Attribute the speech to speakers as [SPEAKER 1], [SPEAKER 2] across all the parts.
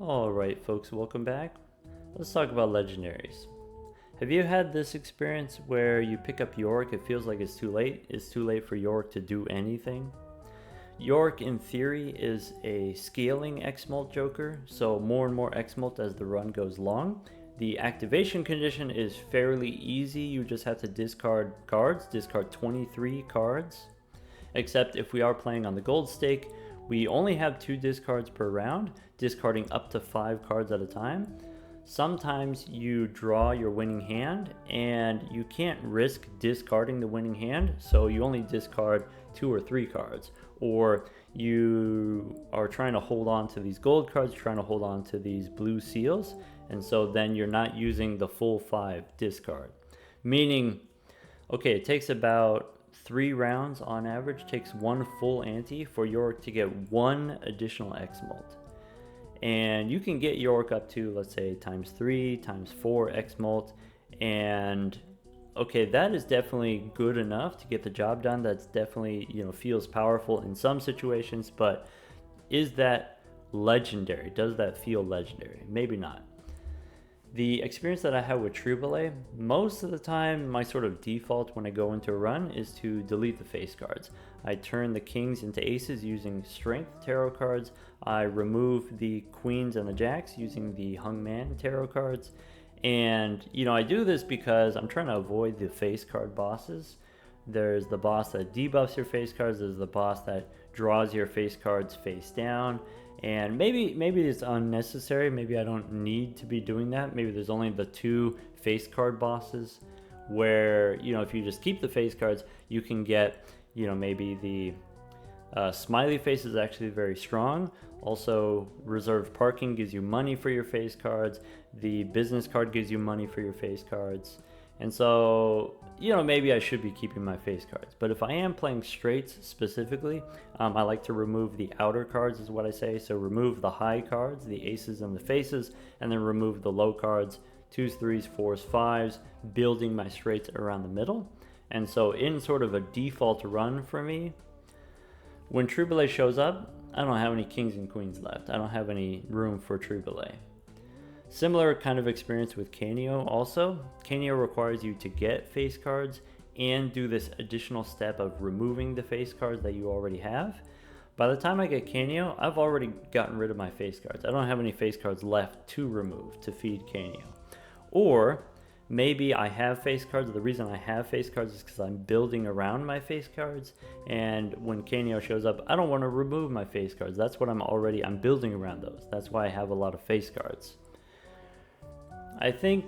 [SPEAKER 1] Alright folks, welcome back. Let's talk about legendaries. Have you had this experience where you pick up Yorick, it feels like it's too late? It's too late for Yorick to do anything? Yorick in theory is a scaling X-Molt Joker, so more and more X-Molt as the run goes long. The activation condition is fairly easy, you just have to discard cards, discard 23 cards. Except if we are playing on the gold stake, we only have 2 discards per round, discarding up to 5 cards at a time. Sometimes you draw your winning hand and you can't risk discarding the winning hand, so you only discard 2 or 3 cards. Or you are trying to hold on to these gold cards, trying to hold on to these blue seals, and so then you're not using the full 5 discard. Meaning, okay, it takes about 3 rounds on average, takes 1 full ante for Yorick to get 1 additional X-Molt. And you can get Yorick up to, let's say, times 3, times 4 X-Molt, and okay, that is definitely good enough to get the job done. That's definitely, feels powerful in some situations, but is that legendary? Does that feel legendary? Maybe not. The experience that I had with Troubalet, most of the time my sort of default when I go into a run is to delete the face cards. I turn the kings into aces using strength tarot cards. I remove the queens and the jacks using the hung man tarot cards. And I do this because I'm trying to avoid the face card bosses. There's the boss that debuffs your face cards, there's the boss that draws your face cards face down. And maybe it's unnecessary, maybe I don't need to be doing that. Maybe there's only the 2 face card bosses where, if you just keep the face cards, you can get, maybe the smiley face is actually very strong. Also, reserved parking gives you money for your face cards. The business card gives you money for your face cards. And so, maybe I should be keeping my face cards. But if I am playing straights specifically, I like to remove the outer cards is what I say. So remove the high cards, the aces and the faces, and then remove the low cards, 2s, 3s, 4s, 5s, building my straights around the middle. And so in sort of a default run for me, when Troubalet shows up, I don't have any kings and queens left. I don't have any room for Troubalet. Similar kind of experience with Canio also. Canio requires you to get face cards and do this additional step of removing the face cards that you already have. By the time I get Canio, I've already gotten rid of my face cards. I don't have any face cards left to remove to feed Canio. Or maybe I have face cards. The reason I have face cards is because I'm building around my face cards, and when Canio shows up, I don't want to remove my face cards. That's what I'm building around those. That's why I have a lot of face cards. I think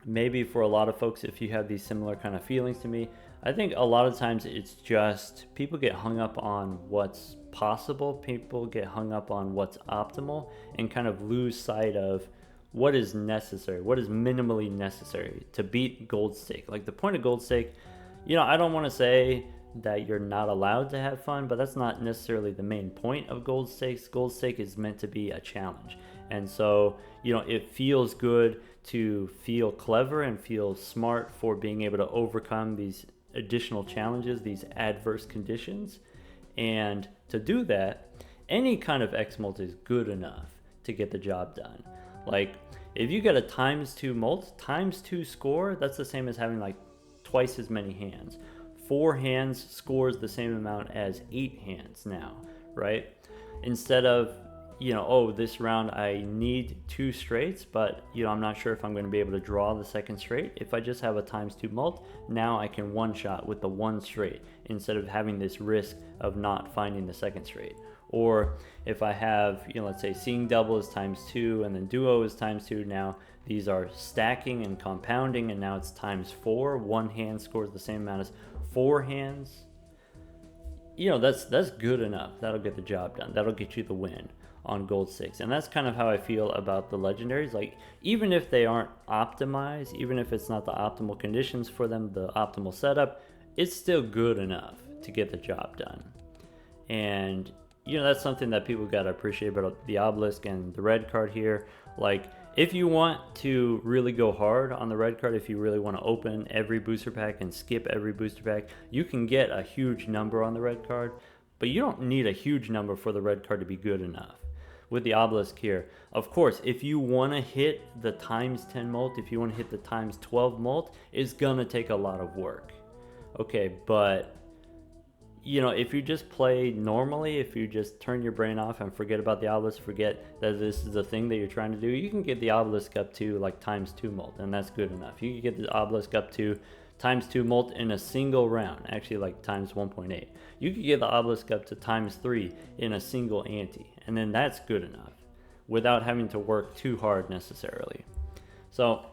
[SPEAKER 1] maybe for a lot of folks, if you have these similar kind of feelings to me, I think a lot of times it's just people get hung up on what's possible, people get hung up on what's optimal, and kind of lose sight of what is necessary, what is minimally necessary to beat gold stake. Like the point of gold stake, I don't want to say that you're not allowed to have fun, but that's not necessarily the main point of gold stakes. Gold stake is meant to be a challenge. And so, it feels good to feel clever and feel smart for being able to overcome these additional challenges, these adverse conditions. And to do that, any kind of X-Molt is good enough to get the job done. Like, if you get a times 2 molt, times 2 score, that's the same as having like twice as many hands. 4 hands scores the same amount as 8 hands now, right? Instead of, this round I need 2 straights, but, I'm not sure if I'm going to be able to draw the second straight. If I just have a times 2 mult, now I can one-shot with the 1 straight instead of having this risk of not finding the second straight. Or if I have, let's say seeing double is times 2 and then duo is times 2, now these are stacking and compounding, and now it's times 4. 1 hand scores the same amount as 4 hands. That's good enough. That'll get the job done. That'll get you the win on gold stakes. And that's kind of how I feel about the legendaries. Like, even if they aren't optimized, even if it's not the optimal conditions for them, the optimal setup, it's still good enough to get the job done. And that's something that people got to appreciate about the obelisk and the red card here. Like, if you want to really go hard on the red card, if you really want to open every booster pack and skip every booster pack, you can get a huge number on the red card, but you don't need a huge number for the red card to be good enough. with the obelisk here. Of course, if you want to hit the times 10 molt, if you want to hit the times 12 molt, it's gonna take a lot of work. Okay, but you know, if you just play normally, if you just turn your brain off and forget about the obelisk, forget that this is the thing that you're trying to do, you can get the obelisk up to like times 2 molt, and that's good enough. You can get the obelisk up to times 2 molt in a single round, actually like times 1.8. You could get the obelisk up to times 3 in a single ante, and then that's good enough without having to work too hard necessarily. So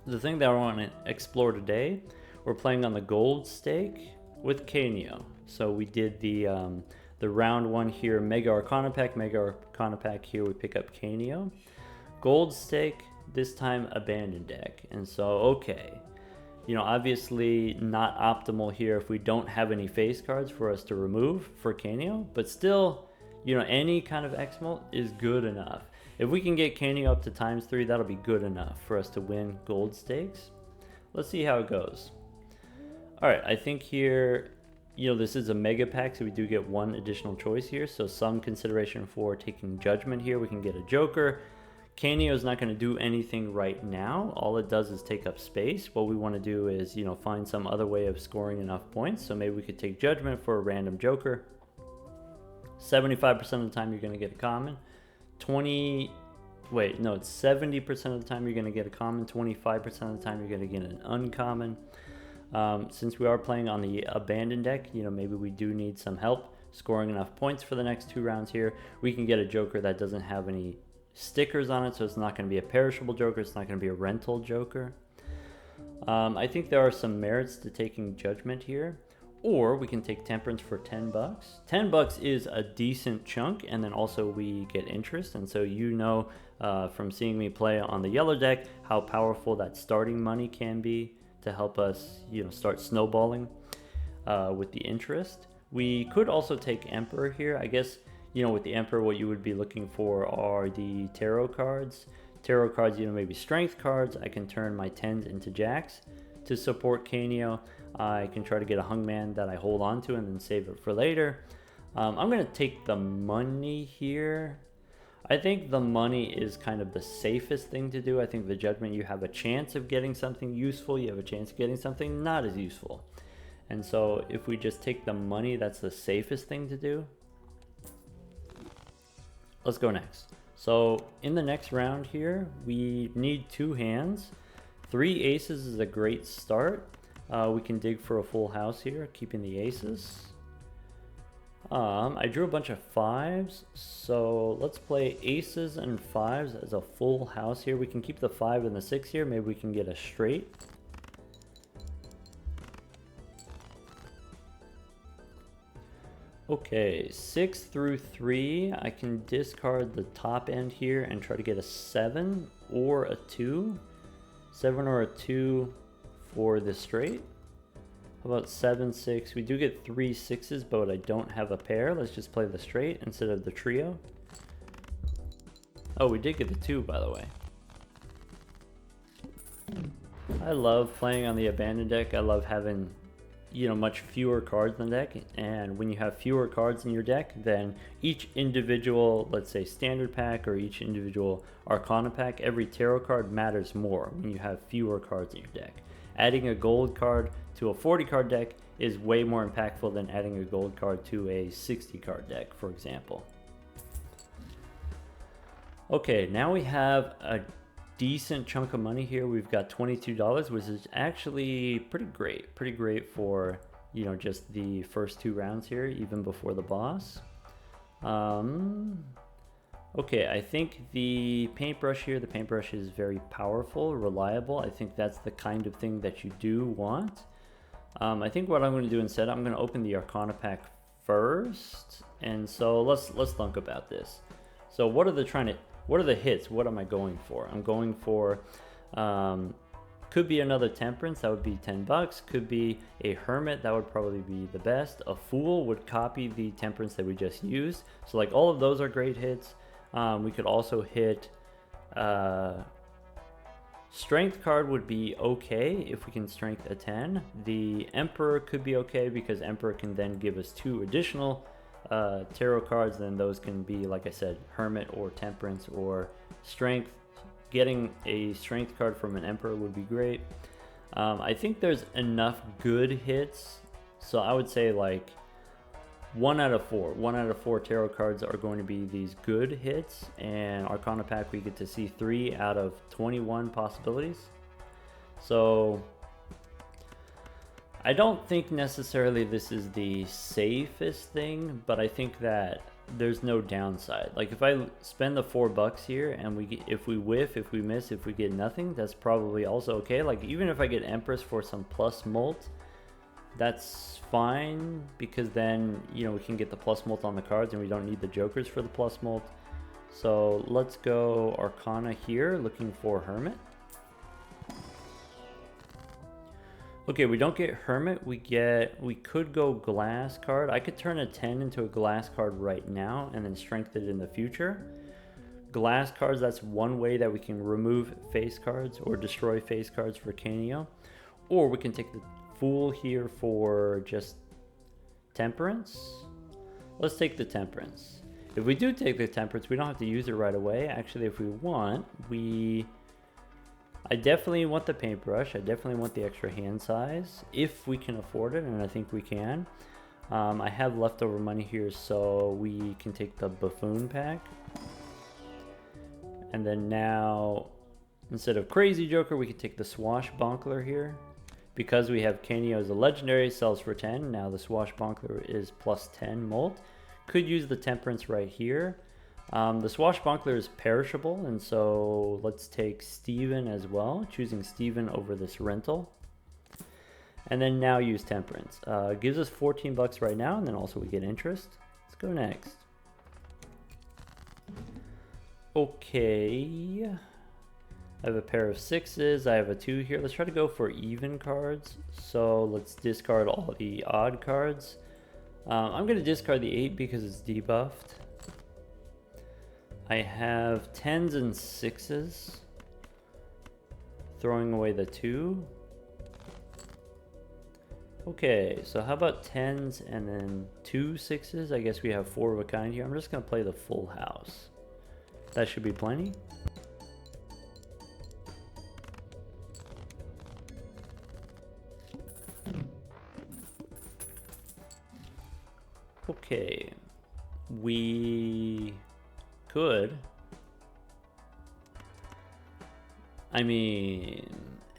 [SPEAKER 1] the thing that I want to explore today, we're playing on the gold stake with Canio. So we did the round 1 here, Mega Arcana Pack here, we pick up Canio. Gold stake, this time Abandoned deck. And so, okay, you know, obviously not optimal here if we don't have any face cards for us to remove for Canio, but still, you know, any kind of X-Molt is good enough. If we can get Canio up to times 3, that'll be good enough for us to win gold stakes. Let's see how it goes. All right, I think here, you know, this is a mega pack, so we do get one additional choice here. So some consideration for taking Judgment here. We can get a Joker. Canio is not going to do anything right now. All it does is take up space. What we want to do is, you know, find some other way of scoring enough points. So maybe we could take Judgment for a random Joker. 75% of the time you're going to get a common. 70% of the time you're going to get a common. 25% of the time you're going to get an uncommon. Since we are playing on the Abandoned deck, you know, maybe we do need some help scoring enough points for the next 2 rounds here. We can get a Joker that doesn't have any stickers on it, so it's not going to be a perishable Joker, it's not going to be a rental Joker. I think there are some merits to taking Judgment here, or we can take Temperance for 10 bucks. 10 bucks is a decent chunk, and then also we get interest, and so you know from seeing me play on the yellow deck how powerful that starting money can be to help us, you know, start snowballing with the interest. We could also take Emperor here. I guess, you know, with the Emperor, what you would be looking for are the tarot cards. Tarot cards, you know, maybe strength cards. I can turn my 10s into jacks to support Canio. I can try to get a Hungman that I hold on to and then save it for later. I'm going to take the money here. I think the money is kind of the safest thing to do. I think the Judgment, you have a chance of getting something useful. You have a chance of getting something not as useful. And so if we just take the money, that's the safest thing to do. Let's go next. So in the next round here, we need 2 hands. 3 aces is a great start. We can dig for a full house here, keeping the aces. I drew a bunch of 5s, so let's play aces and 5s as a full house here. We can keep the 5 and the 6 here. Maybe we can get a straight. Okay, 6 through 3. I can discard the top end here and try to get a 7 or a 2. 7 or a 2 for the straight. How about 7, 6? We do get 3 6s, but I don't have a pair. Let's just play the straight instead of the trio. Oh, we did get the 2, by the way. I love playing on the Abandoned deck. I love having, you know, much fewer cards in the deck. And when you have fewer cards in your deck, then each individual, let's say, standard pack or each individual Arcana pack, every tarot card matters more when you have fewer cards in your deck. Adding a gold card to a 40 card deck is way more impactful than adding a gold card to a 60 card deck, for example. Okay, now we have a decent chunk of money here. We've got $22, which is actually pretty great for, you know, just the first 2 rounds here, even before the boss. Okay, I think the paintbrush here, the paintbrush is very powerful, reliable. I think that's the kind of thing that you do want. I think what I'm going to do instead, I'm going to open the Arcana pack first, and so let's think about this. So what are the hits? What am I going for? I'm going for, could be another Temperance, that would be 10 bucks. Could be a Hermit, that would probably be the best. A Fool would copy the Temperance that we just used. So like all of those are great hits. We could also hit Strength card would be okay if we can strength a 10. The Emperor could be okay because Emperor can then give us 2 additional tarot cards, then those can be, like I said, Hermit or Temperance or Strength. Getting a Strength card from an Emperor would be great. I think there's enough good hits, so I would say like 1 out of 4. 1 out of 4 tarot cards are going to be these good hits, and Arcana Pack we get to see 3 out of 21 possibilities. So I don't think necessarily this is the safest thing, but I think that there's no downside. Like if I spend the $4 here and if we whiff, if we miss, if we get nothing, that's probably also okay. Like even if I get Empress for some plus molt, that's fine, because then, you know, we can get the plus molt on the cards and we don't need the jokers for the plus molt. So let's go Arcana here, looking for Hermit. Okay, we don't get Hermit, we could go Glass card. I could turn a 10 into a Glass card right now and then strengthen it in the future. Glass cards, that's one way that we can remove face cards or destroy face cards for Canio. Or we can take the Fool here for just Temperance. Let's take the Temperance. If we do take the Temperance, we don't have to use it right away. Actually, if we want, I definitely want the paintbrush. I definitely want the extra hand size if we can afford it, and I think we can. I have leftover money here, so we can take the Buffoon pack. And then now, instead of Crazy Joker, we can take the Swashbuckler here. Because we have Canio as a legendary, sells for 10. Now the Swashbuckler is plus 10 molt. Could use the Temperance right here. The Swashbuckler is perishable, and so let's take Steven as well, choosing Steven over this rental. And then now use Temperance. Gives us $14 right now, and then also we get interest. Let's go next. Okay. I have a pair of 6s, I have a 2 here. Let's try to go for even cards. So let's discard all the odd cards. I'm going to discard the 8 because it's debuffed. I have 10s and 6s. Throwing away the 2. Okay, so how about 10s and then 2 6s? I guess we have 4 of a kind here. I'm just going to play the full house. That should be plenty. Okay, we could, I mean,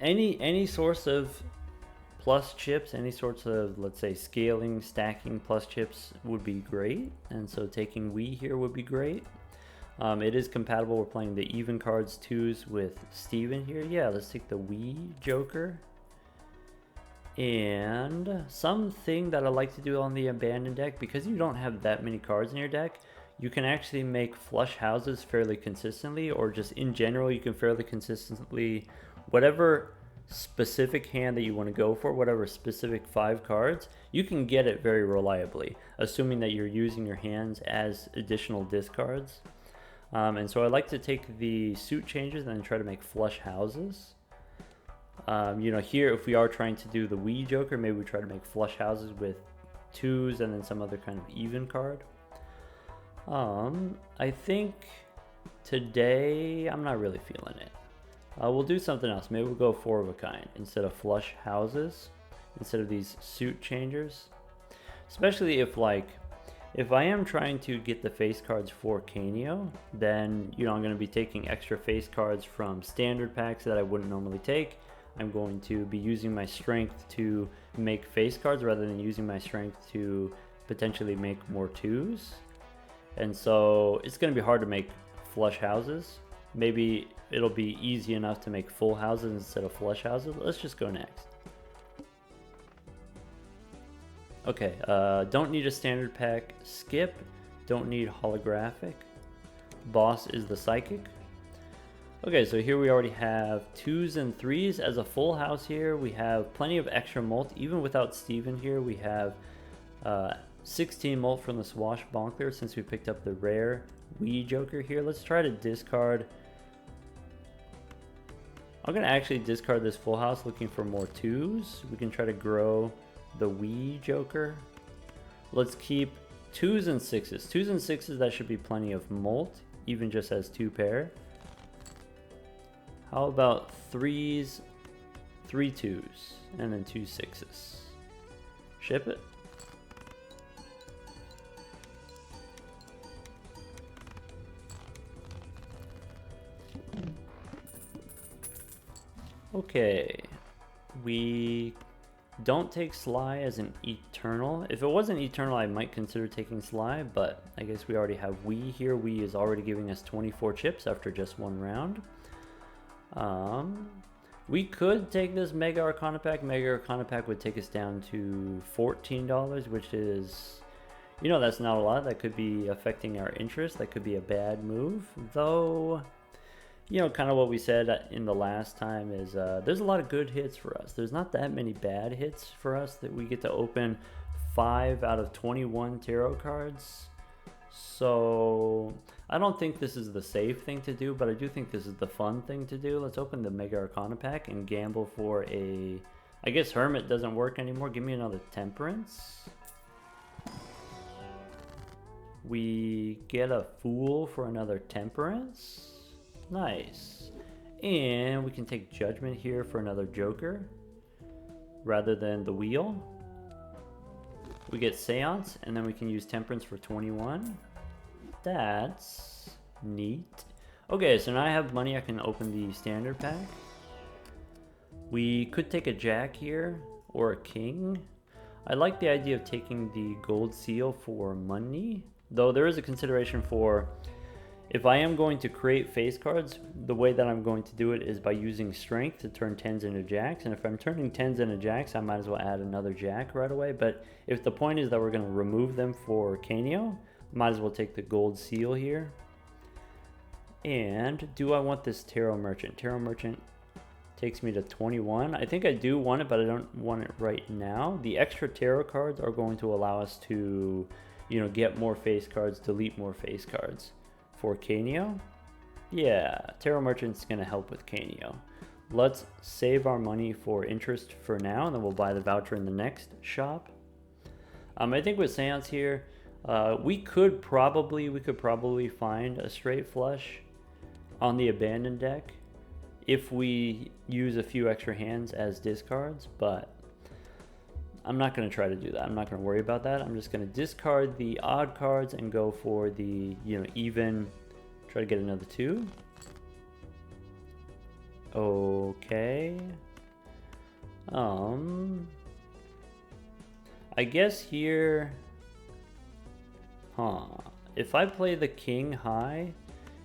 [SPEAKER 1] any source of plus chips, any sorts of, let's say, scaling, stacking plus chips would be great, and so taking Wii here would be great. It is compatible. We're playing the even cards 2s with Steven here. Yeah, let's take the Wii Joker. And something that I like to do on the abandoned deck, because you don't have that many cards in your deck, you can actually make flush houses fairly consistently, or just in general you can fairly consistently, whatever specific hand that you want to go for, whatever specific 5 cards, you can get it very reliably, assuming that you're using your hands as additional discards. And so I like to take the suit changes and then try to make flush houses. You know, here if we are trying to do the Wii Joker, maybe we try to make flush houses with 2s and then some other kind of even card. I think today I'm not really feeling it. We'll do something else. Maybe we'll go 4 of a kind instead of flush houses, instead of these suit changers. Especially if I am trying to get the face cards for Canio, then, you know, I'm going to be taking extra face cards from standard packs that I wouldn't normally take. I'm going to be using my strength to make face cards rather than using my strength to potentially make more 2s. And so it's going to be hard to make flush houses. Maybe it'll be easy enough to make full houses instead of flush houses. Let's just go next. Okay, don't need a standard pack. Skip. Don't need holographic. Boss is the psychic. Okay, so here we already have 2s and 3s as a full house here. We have plenty of extra molt. Even without Steven here, we have 16 molt from the Swashbuckler since we picked up the rare Wii Joker here. Let's try to discard. I'm going to actually discard this full house looking for more 2s. We can try to grow the Wii Joker. Let's keep twos and sixes. Twos and sixes, that should be plenty of molt, even just as 2 pair. How about threes, 3 twos, and then 2 sixes? Ship it. Okay, we don't take Sly as an Eternal. If it wasn't Eternal, I might consider taking Sly, but I guess we already have Wii here. Wii is already giving us 24 chips after just 1 round. We could take this Mega Arcana Pack. Mega Arcana Pack would take us down to $14, which is, you know, that's not a lot. That could be affecting our interest. That could be a bad move, though. You know, kind of what we said in the last time is there's a lot of good hits for us. There's not that many bad hits for us that we get to open 5 out of 21 tarot cards. So I don't think this is the safe thing to do, but I do think this is the fun thing to do. Let's open the Mega Arcana Pack and gamble for a... I guess Hermit doesn't work anymore. Give me another Temperance. We get a Fool for another Temperance. Nice. And we can take Judgment here for another Joker rather than the Wheel. We get Seance, and then we can use Temperance for 21. That's neat. Okay, so now I have money. I can open the standard pack. We could take a Jack here or a King. I like the idea of taking the gold seal for money, though there is a consideration for... If I am going to create face cards, the way that I'm going to do it is by using strength to turn 10s into jacks. And if I'm turning 10s into jacks, I might as well add another jack right away. But if the point is that we're going to remove them for Canio, might as well take the gold seal here. And do I want this Tarot Merchant? Tarot Merchant takes me to 21. I think I do want it, but I don't want it right now. The extra tarot cards are going to allow us to, you know, get more face cards, delete more face cards. For Canio? Yeah, Tarot Merchant's gonna help with Canio. Let's save our money for interest for now, and then we'll buy the voucher in the next shop. I think with Seance here, we could probably find a straight flush on the abandoned deck if we use a few extra hands as discards, but I'm not going to try to do that. I'm not going to worry about that. I'm just going to discard the odd cards and go for the, you know, even, try to get another 2. Okay. I guess here, if I play the King high,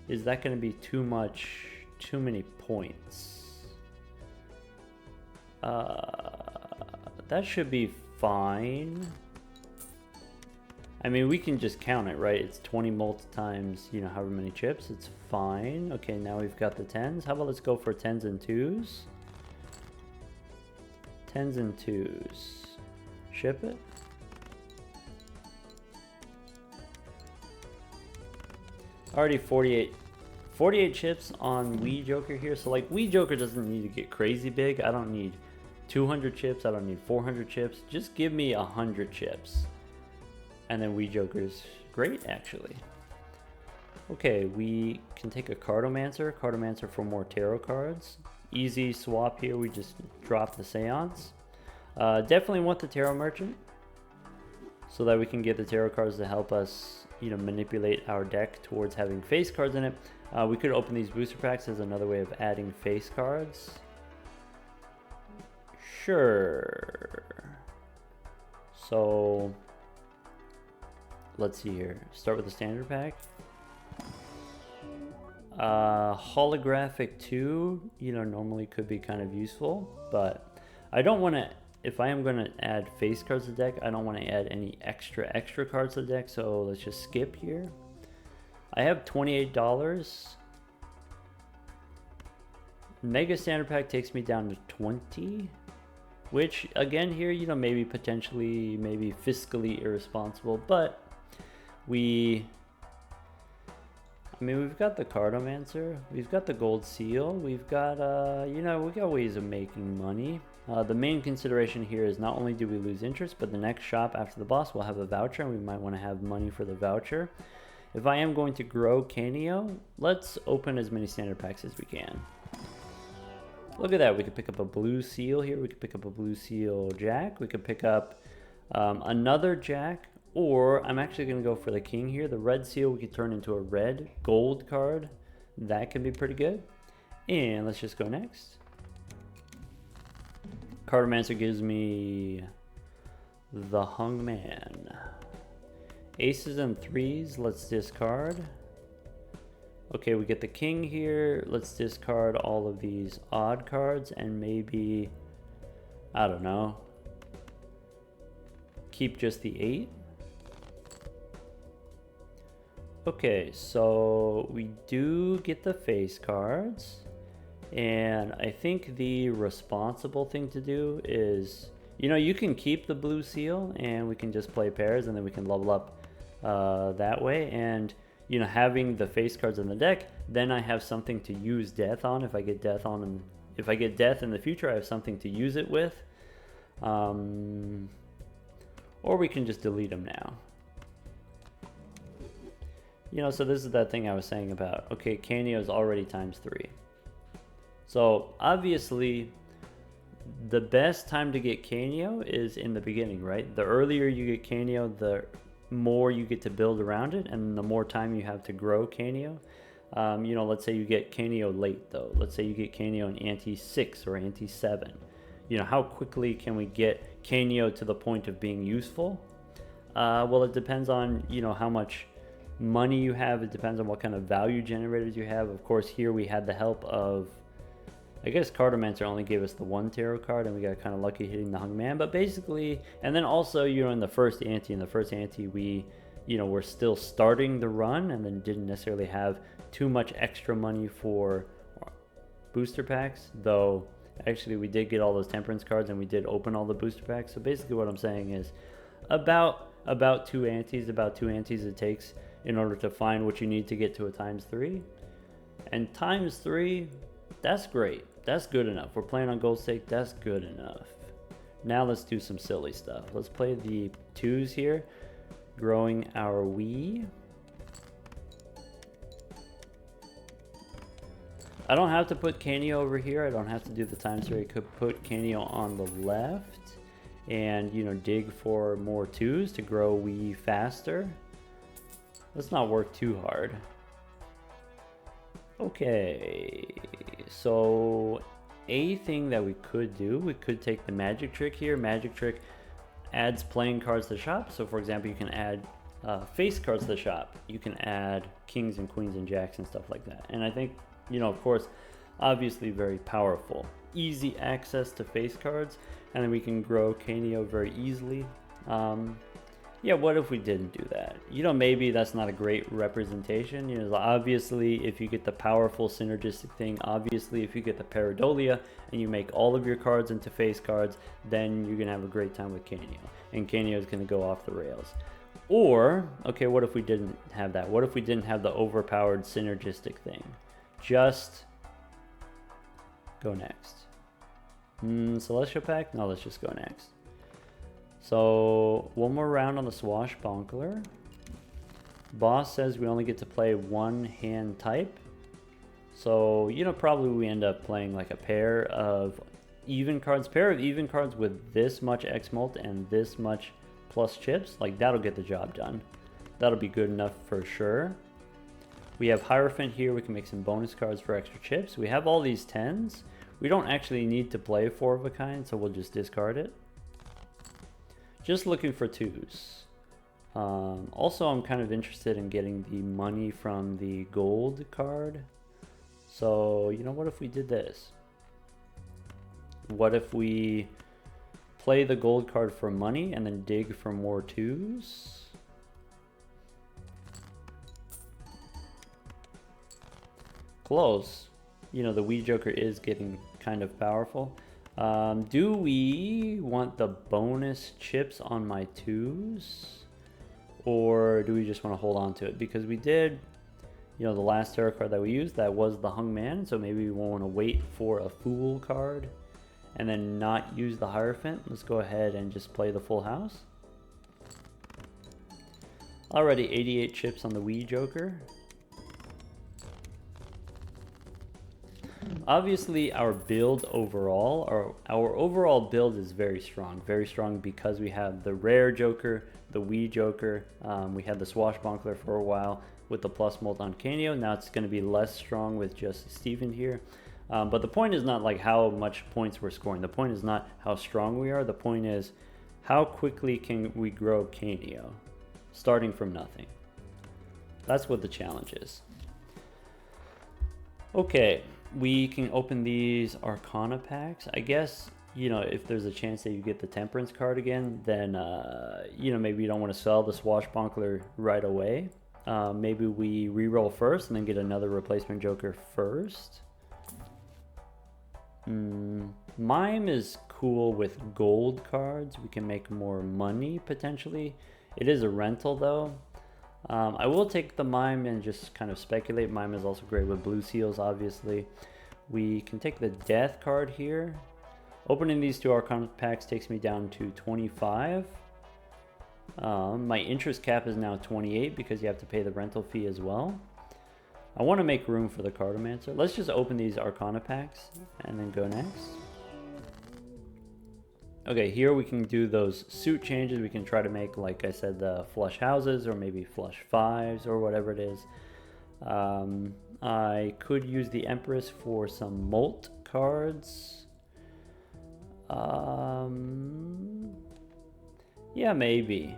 [SPEAKER 1] is that going to be too many points? That should be fine. I mean, we can just count it, right? It's 20 multi times, you know, however many chips. It's fine. Okay, now we've got the 10s. How about let's go for 10s and 2s? 10s and 2s. Ship it. Already 48 chips on Wii Joker here. So, like, Wii Joker doesn't need to get crazy big. I don't need 200 chips, I don't need 400 chips, just give me 100 chips. And then Wii Joker's great, actually. Okay, we can take a Cartomancer for more tarot cards. Easy swap here, we just drop the Seance. Definitely want the Tarot Merchant, so that we can get the tarot cards to help us, you know, manipulate our deck towards having face cards in it. We could open these booster packs as another way of adding face cards. Sure. So let's see here. Start with the standard pack. Holographic 2, you know, normally could be kind of useful, but I don't want to, if I am going to add face cards to the deck, I don't want to add any extra cards to the deck, so let's just skip here. I have $28. Mega standard pack takes me down to 20. Which, again, here, you know, maybe potentially, maybe fiscally irresponsible, but we've got the Cartomancer, we've got the gold seal, we've got, you know, we got ways of making money. The main consideration here is not only do we lose interest, but the next shop after the boss will have a voucher, and we might want to have money for the voucher. If I am going to grow Canio, let's open as many standard packs as we can. Look at that, we could pick up a blue seal here, we could pick up a blue seal jack, we could pick up another jack, or I'm actually going to go for the king here. The red seal we could turn into a red gold card. That can be pretty good. And let's just go next. Cartomancer gives me the Hangman. Aces and threes, let's discard. Okay, we get the king here. Let's discard all of these odd cards and maybe, I don't know, keep just the 8. Okay, so we do get the face cards. And I think the responsible thing to do is, you know, you can keep the blue seal and we can just play pairs and then we can level up that way. And, you know, having the face cards in the deck, then I have something to use death on. If I get death on, and if I get death in the future, I have something to use it with. Or we can just delete them now. You know, so this is that thing I was saying about, okay, Canio is already ×3. So obviously, the best time to get Canio is in the beginning, right? The earlier you get Canio, the more you get to build around it, and the more time you have to grow Canio. You know, let's say you get Canio late, though. Let's say you get Canio in ante 6 or ante 7. You know, how quickly can we get Canio to the point of being useful? Well, it depends on, you know, how much money you have. It depends on what kind of value generators you have. Of course, here we had the help of, I guess Cartomancer only gave us the 1 tarot card, and we got kind of lucky hitting the Hangman. But basically, and then also, you know, in the first ante, we, you know, we're still starting the run, and then didn't necessarily have too much extra money for booster packs. Though, actually, we did get all those Temperance cards, and we did open all the booster packs. So basically, what I'm saying is, about 2 antes it takes in order to find what you need to get to a ×3, and ×3. That's great. That's good enough. We're playing on gold stake. That's good enough. Now let's do some silly stuff. Let's play the 2s here. Growing our Wii. I don't have to put Canio over here. I don't have to do the ×3. I could put Canio on the left. And, you know, dig for more 2s to grow Wii faster. Let's not work too hard. Okay, so a thing that we could do, we could take the magic trick here. Magic trick adds playing cards to the shop. So for example, you can add face cards to the shop. You can add kings and queens and jacks and stuff like that. And I think, you know, of course, obviously very powerful. Easy access to face cards, and then we can grow Canio very easily. Yeah, what if we didn't do that? You know, maybe that's not a great representation. You know, obviously, if you get the powerful synergistic thing, obviously, if you get the Pareidolia and you make all of your cards into face cards, then you're going to have a great time with Canio. And Canio is going to go off the rails. Or, okay, what if we didn't have that? What if we didn't have the overpowered synergistic thing? Just go next. Celestial Pack? No, let's just go next. So, one more round on the Swashbuckler. Boss says we only get to play 1 hand type. So, you know, probably we end up playing like a pair of even cards. Pair of even cards with this much X-Molt and this much plus chips. Like, that'll get the job done. That'll be good enough for sure. We have Hierophant here. We can make some bonus cards for extra chips. We have all these 10s. We don't actually need to play 4 of a kind, so we'll just discard it. Just looking for 2s. Also, I'm kind of interested in getting the money from the gold card. So, you know, what if we did this? What if we play the gold card for money and then dig for more 2s? Close. You know, the Wii Joker is getting kind of powerful. Do we want the bonus chips on my 2s? Or do we just want to hold on to it? Because we did, you know, the last tarot card that we used, that was the Hangman. So maybe we want to wait for a Fool card. and then not use the Hierophant. Let's go ahead and just play the full house. Already 88 chips on the Wii Joker. Obviously our build overall, our overall build is very strong because we have the rare Joker, the Wii Joker, we had the Swashbuckler for a while with the plus molt on Canio. Now it's going to be less strong with just Steven here. But the point is not like how much points we're scoring. The point is not how strong we are. The point is how quickly can we grow Canio, starting from nothing. That's what the challenge is. Okay, we can open these Arcana packs. I guess, you know, if there's a chance that you get the Temperance card again, then, you know, maybe you don't want to sell the Swashbuckler right away. Maybe we re-roll first and then get another replacement Joker first. Mime is cool with gold cards. We can make more money potentially. It is a rental though. I will take the Mime and just kind of speculate. Mime is also great with blue seals, obviously. We can take the Death card here. Opening these two Arcana packs takes me down to 25. My interest cap is now 28 because you have to pay the rental fee as well. I want to make room for the Cartomancer. Let's just open these Arcana packs and then go next. Okay, here we can do those suit changes. We can try to make, like I said, the flush houses or maybe flush fives or whatever it is. I could use the Empress for some molt cards. Yeah, maybe.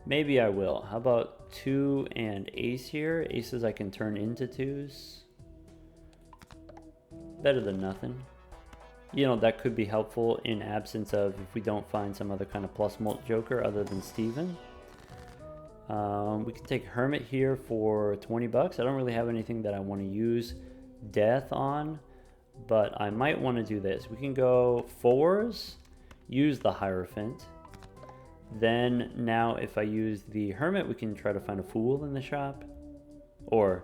[SPEAKER 1] Maybe I will. How about 2 and ace here? Aces I can turn into 2s. Better than nothing. You know, that could be helpful in absence of if we don't find some other kind of plus molt Joker other than Steven. We can take Hermit here for 20 bucks. I don't really have anything that I want to use Death on, but I might want to do this. We can go 4s, use the Hierophant. Then now if I use the Hermit, we can try to find a Fool in the shop. Or,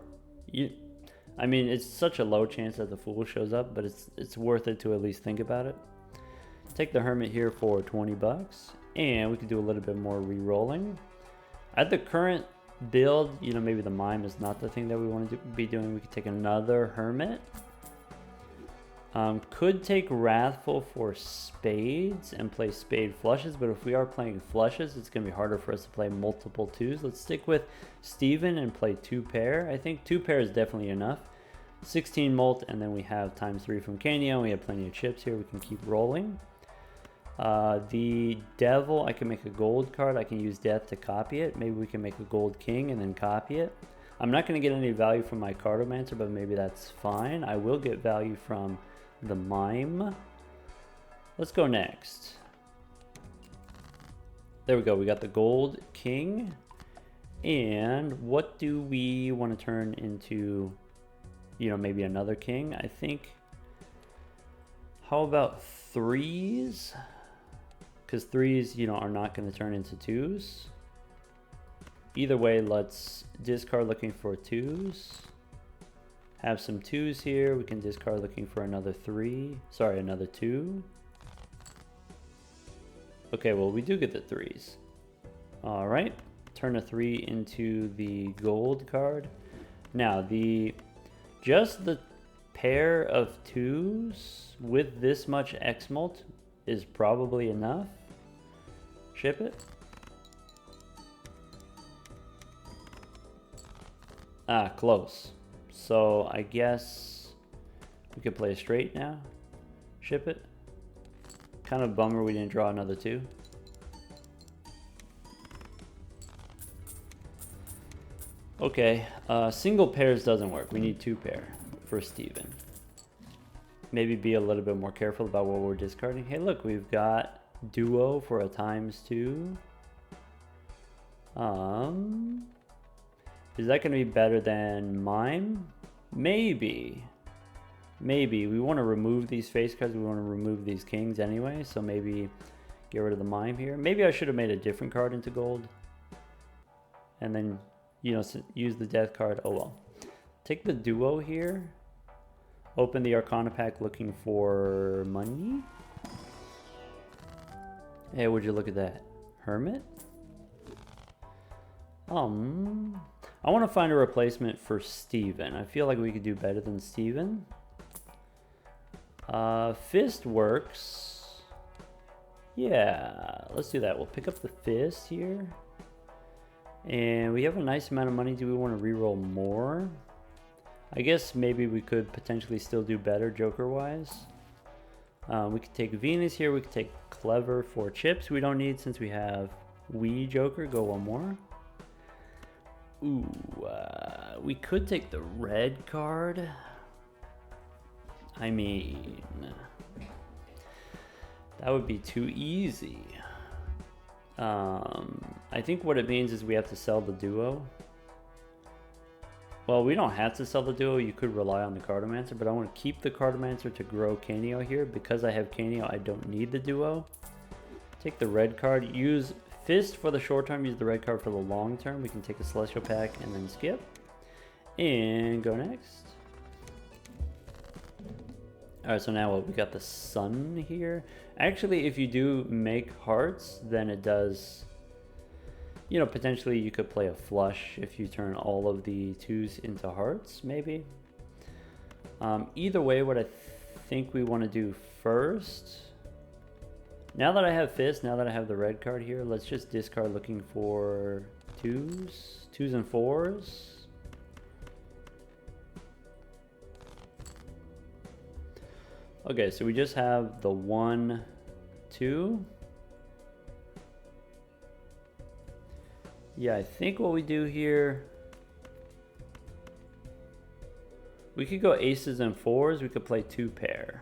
[SPEAKER 1] I mean, it's such a low chance that the Fool shows up, but it's worth it to at least think about it. Take the Hermit here for 20 bucks. And we can do a little bit more re-rolling. At the current build, you know, maybe the Mime is not the thing that we want to be doing. We could take another Hermit. Could take Wrathful for spades and play spade flushes, but if we are playing flushes, it's going to be harder for us to play multiple 2s. Let's stick with Steven and play 2 pair. I think 2 pair is definitely enough. 16 molt, and then we have ×3 from Canio. We have plenty of chips here. We can keep rolling. The Devil, I can make a gold card. I can use Death to copy it. Maybe we can make a gold king and then copy it. I'm not going to get any value from my Cartomancer, but maybe that's fine. I will get value from the Mime. Let's go next. There we go. We got the gold king. And what do we want to turn into, you know, maybe another king? I think, how about 3s? Because 3s, you know, are not going to turn into 2s. Either way, let's discard looking for 2s. Have some 2s here. We can discard looking for another 3. Sorry, another 2. Okay, well, we do get the 3s. All right. Turn a 3 into the gold card. Now, just the pair of 2s with this much X-Molt is probably enough. Ship it. Ah, close. So I guess we could play a straight now. Ship it. Kind of bummer we didn't draw another 2. Okay, single pairs doesn't work. We need 2 pair for Steven. Maybe be a little bit more careful about what we're discarding. Hey, look, we've got duo for a ×2. Is that going to be better than Mime? Maybe. Maybe. We want to remove these face cards. We want to remove these kings anyway. So maybe get rid of the Mime here. Maybe I should have made a different card into gold. And then, you know, use the Death card. Oh well. Take the duo here. Open the Arcana pack looking for money. Hey, would you look at that? Hermit? I want to find a replacement for Steven. I feel like we could do better than Steven. Fist works. Yeah, let's do that. We'll pick up the Fist here. And we have a nice amount of money. Do we want to reroll more? I guess maybe we could potentially still do better Joker-wise. We could take Venus here. We could take Clever for chips. We don't need since we have Wii Joker. Go one more. Ooh, we could take the red card. I mean, that would be too easy. I think what it means is we have to sell the duo. Well, we don't have to sell the duo. You could rely on the Cartomancer, but I want to keep the Cartomancer to grow Canio here. Because I have Canio, I don't need the duo. Take the red card. Use Fist for the short term. Use the red card for the long term. We can take a Celestial pack and then skip. And go next. Alright, so now what? We got the Sun here. Actually, if you do make hearts, then it does... You know, potentially you could play a flush if you turn all of the 2s into hearts, maybe. Either way, what I think we want to do first... Now that I have Fist, now that I have the red card here, let's just discard looking for 2s. 2s and 4s. Okay, so we just have the 1, 2. Yeah, I think what we do here, we could go aces and 4s. We could play 2 pair.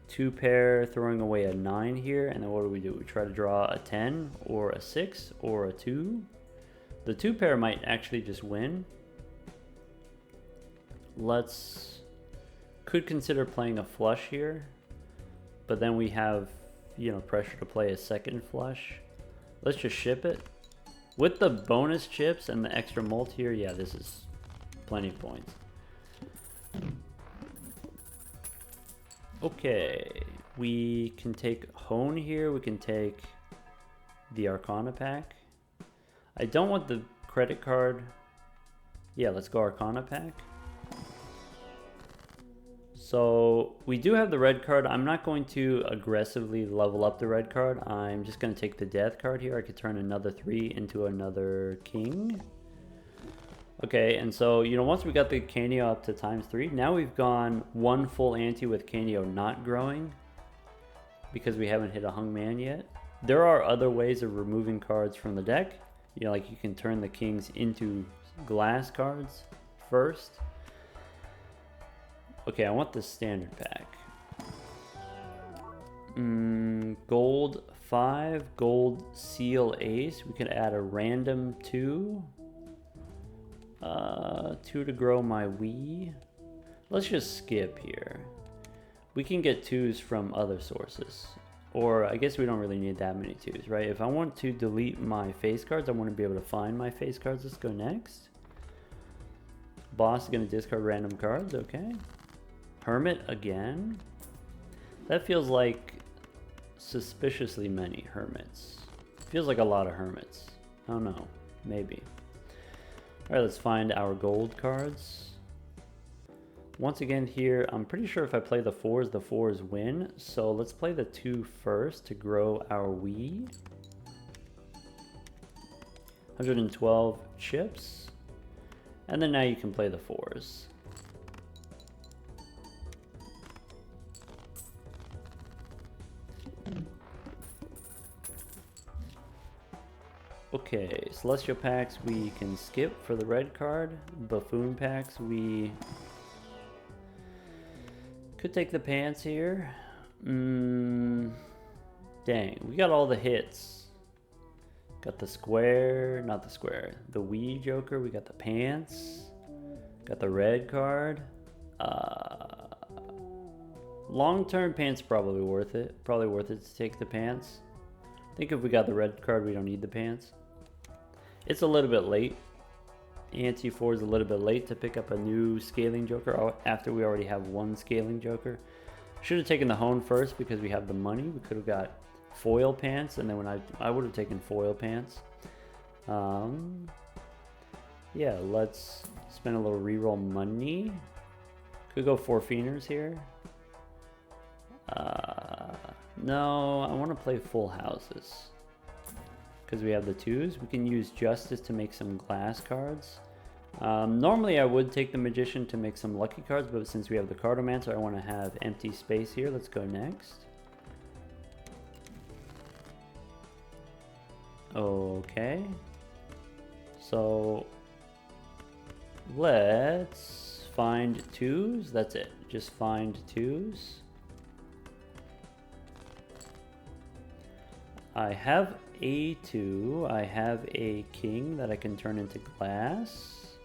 [SPEAKER 1] 2 pair, throwing away a 9 here, and then what do? We try to draw a 10 or a 6 or a 2. The 2 pair might actually just win. Could consider playing a flush here, but then we have, you know, pressure to play a second flush. Let's just ship it. With the bonus chips and the extra mult here, yeah, this is plenty of points. Okay, we can take Hone here. We can take the Arcana pack. I don't want the credit card. Yeah, let's go Arcana pack. So we do have the red card. I'm not going to aggressively level up the red card. I'm just going to take the death card here. I could turn another 3 into another king. Okay, and so, you know, once we got the Canio up to ×3, now we've gone 1 full ante with Canio not growing because we haven't hit a hung man yet. There are other ways of removing cards from the deck. You know, like you can turn the kings into glass cards first. Okay, I want the standard pack. Gold 5, gold seal ace. We could add a random 2. 2 to grow my Wii. Let's just skip here. We can get 2s from other sources. Or I guess we don't really need that many 2s, right? If I want to delete my face cards, I want to be able to find my face cards. Let's go next. Boss is going to discard random cards, okay. Hermit again. That feels like suspiciously many hermits. Feels like a lot of hermits. I don't know. Maybe. Alright, let's find our gold cards. Once again here, I'm pretty sure if I play the 4s win. So let's play the 2 first to grow our Wii. 112 chips. And then now you can play the 4s. Okay, Celestial packs we can skip for the red card. Buffoon packs we could take the pants here. Dang, we got all the hits. Got the square, not the square, the Wii Joker, we got the pants. Got the red card. Long-term pants probably worth it. Probably worth it to take the pants. I think if we got the red card, we don't need the pants. It's a little bit late. ante 4 is a little bit late to pick up a new scaling joker after we already have one scaling joker. Should have taken the hone first because we have the money. We could have got foil pants, and then when I would have taken foil pants. Yeah, let's spend a little reroll money. Could go 4 Fienders here. No, I want to play full houses. Because we have the 2s. We can use Justice to make some glass cards. Normally I would take the Magician to make some lucky cards, but since we have the Cartomancer, I want to have empty space here. Let's go next. Okay. So let's find 2s. That's it. Just find 2s. I have a 2. I have a king that I can turn into glass.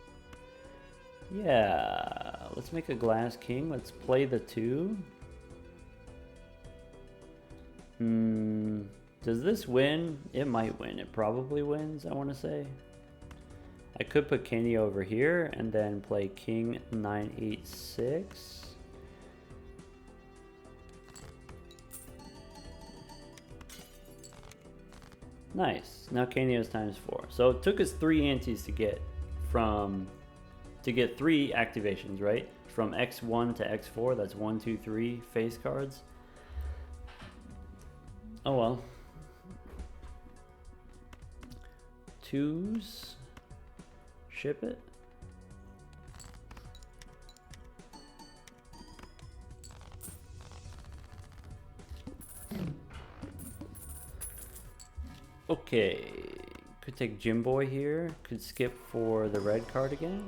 [SPEAKER 1] Yeah, let's make a glass king. Let's play the 2. Does this win? It might win. It probably wins, I want to say. I could put Canio over here and then play king 9-8-6. Nice. Now Canio's ×4. So it took us 3 antes to get 3 activations, right? From X1 to X4, that's 1, 2, 3 face cards. Oh well. 2s. Ship it. Okay, could take Jimboy here, could skip for the red card again.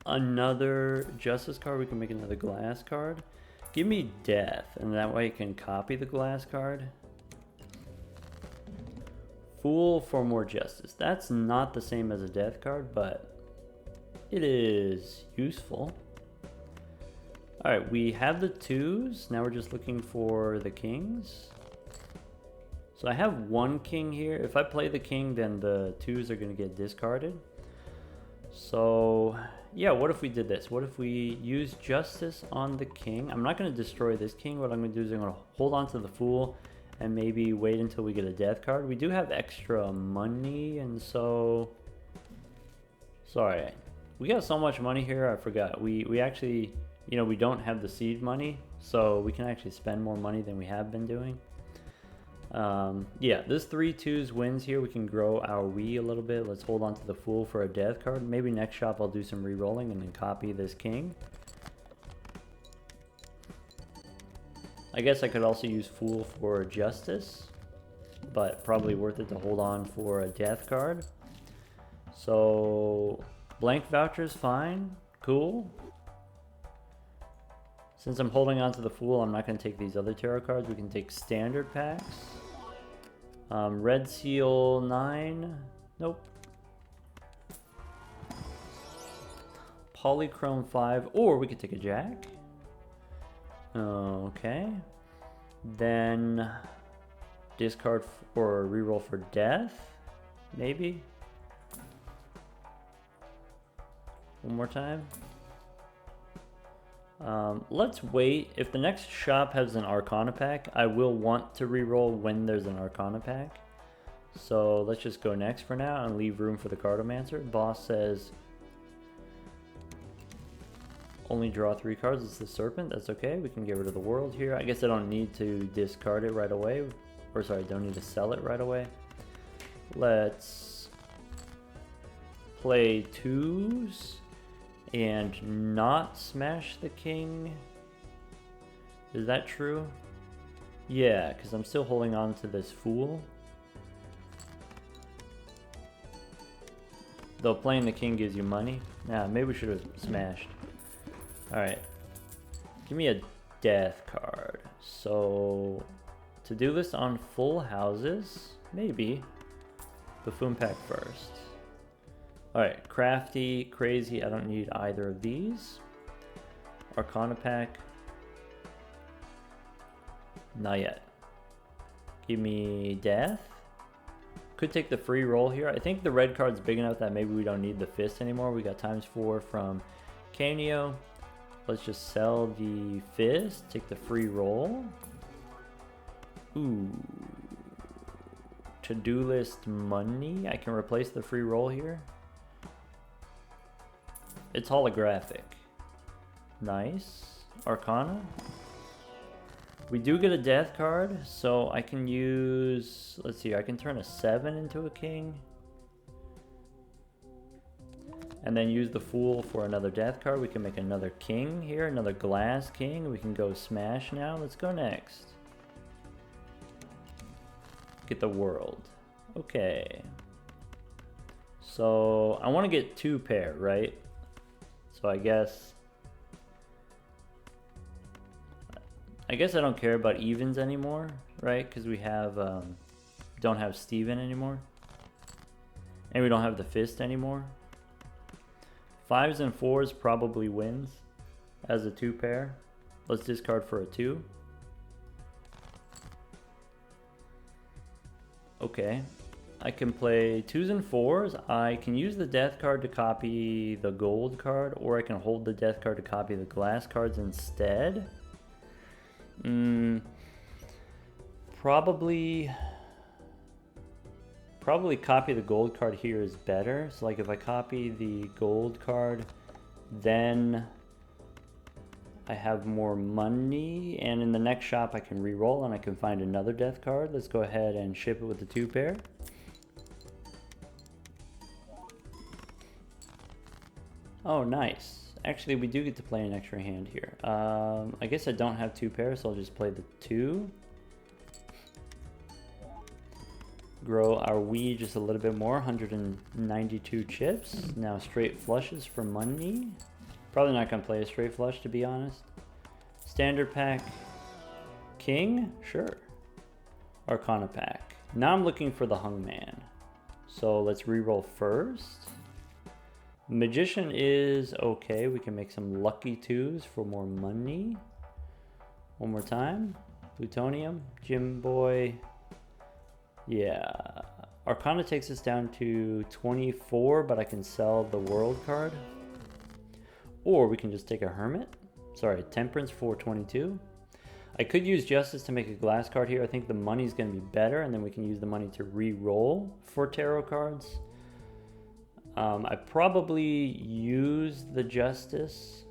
[SPEAKER 1] Another Justice card, we can make another glass card. Give me Death, and that way I can copy the glass card. Fool for more Justice. That's not the same as a Death card, but it is useful. Alright, we have the 2s. Now we're just looking for the kings. So I have 1 king here. If I play the king, then the 2s are going to get discarded. So, yeah, what if we did this? What if we use Justice on the king? I'm not going to destroy this king. What I'm going to do is I'm going to hold on to the Fool and maybe wait until we get a death card. We do have extra money, and so... Sorry. We got so much money here, I forgot. We actually... You know, we don't have the seed money, so we can actually spend more money than we have been doing. Yeah, this 3 2s wins here. We can grow our Wii a little bit. Let's hold on to the Fool for a death card. Maybe next shop I'll do some re-rolling and then copy this king. I guess I could also use Fool for Justice, but probably worth it to hold on for a death card. So, blank voucher is fine. Cool. Since I'm holding on to the Fool, I'm not going to take these other tarot cards. We can take standard packs. Red Seal 9. Nope. Polychrome 5. Or we could take a Jack. Okay. Then discard for reroll for death. Maybe. One more time. Let's wait. If the next shop has an Arcana pack, I will want to reroll when there's an Arcana pack. So let's just go next for now and leave room for the Cartomancer. Boss says only draw 3 cards. It's the Serpent. That's okay. We can get rid of the World here. I guess I don't need to discard it right away. Or sorry, don't need to sell it right away. Let's play 2s. And not smash the king. Is that true? Yeah, because I'm still holding on to this Fool. Though playing the king gives you money. Nah, maybe we should have smashed. Alright. Give me a death card. So, to do this on full houses, maybe. Buffoon pack first. Alright, crafty, crazy, I don't need either of these. Arcana pack. Not yet. Give me death. Could take the free roll here. I think the red card's big enough that maybe we don't need the fist anymore. We got ×4 from Canio. Let's just sell the fist, take the free roll. Ooh. To-do list money. I can replace the free roll here. It's holographic. Nice. Arcana. We do get a death card, so I can use, let's see, I can turn a 7 into a king. And then use the Fool for another death card. We can make another king here, another glass king. We can go smash now. Let's go next. Get the world. Okay. So I want to get 2 pair, right? So I guess I don't care about evens anymore, right? Because we have don't have Steven anymore. And we don't have the fist anymore. 5s and 4s probably wins as a 2 pair. Let's discard for a 2. Okay. I can play 2s and 4s. I can use the death card to copy the gold card, or I can hold the death card to copy the glass cards instead. Probably copy the gold card here is better. So like if I copy the gold card, then I have more money, and in the next shop I can re-roll and I can find another death card. Let's go ahead and ship it with the 2 pair. Oh, nice. Actually, we do get to play an extra hand here. I guess I don't have 2 pairs, so I'll just play the 2. Grow our Wii just a little bit more, 192 chips. Now straight flushes for money. Probably not gonna play a straight flush, to be honest. Standard pack, king, sure. Arcana pack. Now I'm looking for the hung man. So let's re-roll first. Magician is okay. We can make some lucky 2s for more money. One more time. Plutonium, Gym Boy. Yeah. Arcana takes us down to 24, but I can sell the world card. Or we can just take a hermit. Sorry, temperance for 22. I could use justice to make a glass card here. I think the money's going to be better, and then we can use the money to re-roll for tarot cards. I probably use the justice.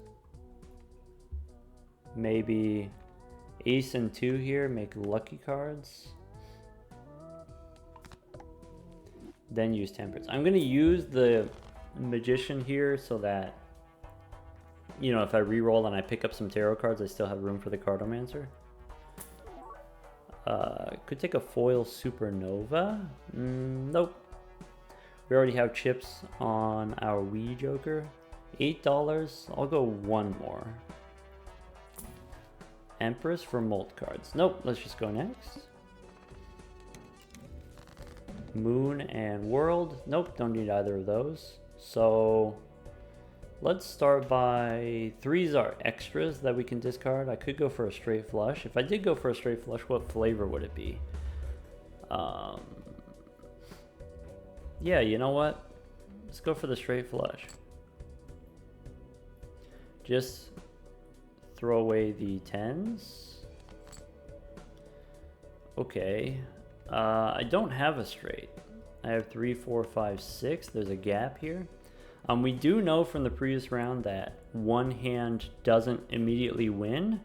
[SPEAKER 1] Maybe ace and 2 here, make lucky cards. Then use temperance. I'm going to use the magician here so that, you know, if I re-roll and I pick up some tarot cards, I still have room for the cartomancer. Could take a foil supernova. Nope. We already have chips on our Wii Joker. $8. I'll go 1 more. Empress for molt cards. Nope, let's just go next. Moon and world. Nope, don't need either of those. So let's start by 3s are extras that we can discard. I could go for a straight flush. If I did go for a straight flush, what flavor would it be? Yeah, you know what? Let's go for the straight flush. Just throw away the 10s. Okay. I don't have a straight. I have 3, 4, 5, 6. There's a gap here. We do know from the previous round that one hand doesn't immediately win.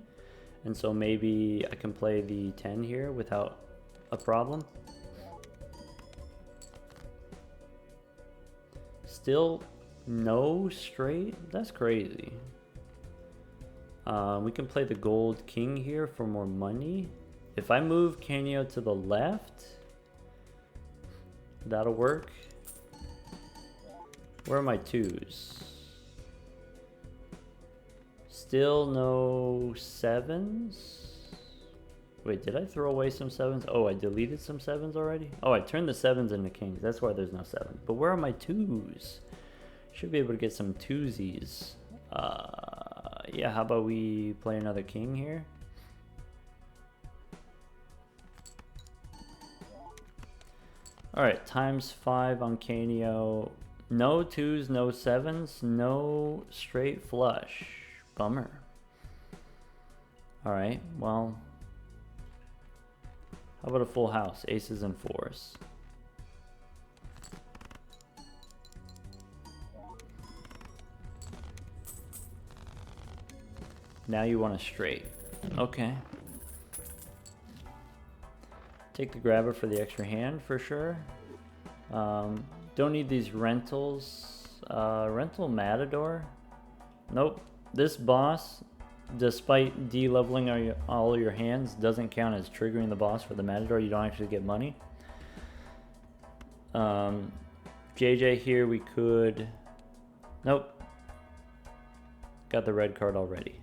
[SPEAKER 1] And so maybe I can play the 10 here without a problem. Still no straight? That's crazy. We can play the gold king here for more money. If I move Canio to the left, that'll work. Where are my 2s? Still no 7s? Wait, did I throw away some 7s? Oh, I deleted some 7s already? Oh, I turned the 7s into kings. That's why there's no 7. But where are my 2s? Should be able to get some 2sies. Yeah, how about we play another king here? Alright, times 5 on Canio. No 2s, no 7s, no straight flush. Bummer. Alright, well. How about a full house? Aces and 4s. Now you want a straight. Okay. Take the grabber for the extra hand for sure. Don't need these rentals. Rental Matador? Nope. This boss, despite de-leveling all your hands, doesn't count as triggering the boss for the Matador. You don't actually get money. JJ here, we could... Nope. Got the red card already.